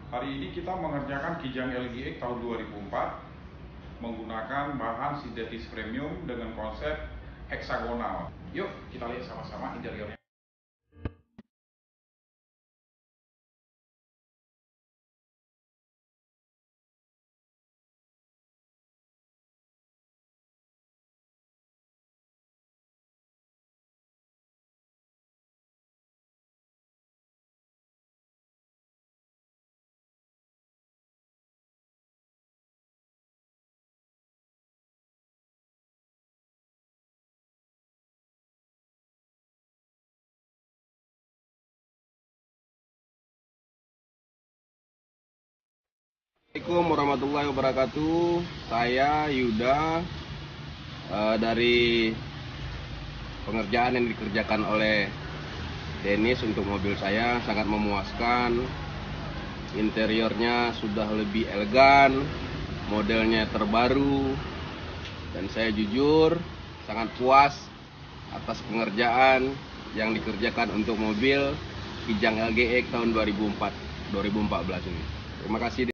Hari ini kita mengerjakan Kijang LGX tahun 2004 menggunakan bahan sintetis premium dengan konsep heksagonal. Yuk kita lihat sama-sama interiornya. Assalamualaikum warahmatullahi wabarakatuh. Saya Yuda, dari pengerjaan yang dikerjakan oleh Dennis untuk mobil saya sangat memuaskan. Interiornya sudah lebih elegan, modelnya terbaru, dan saya jujur sangat puas atas pengerjaan yang dikerjakan untuk mobil Kijang LGX tahun 2014 ini. Terima kasih.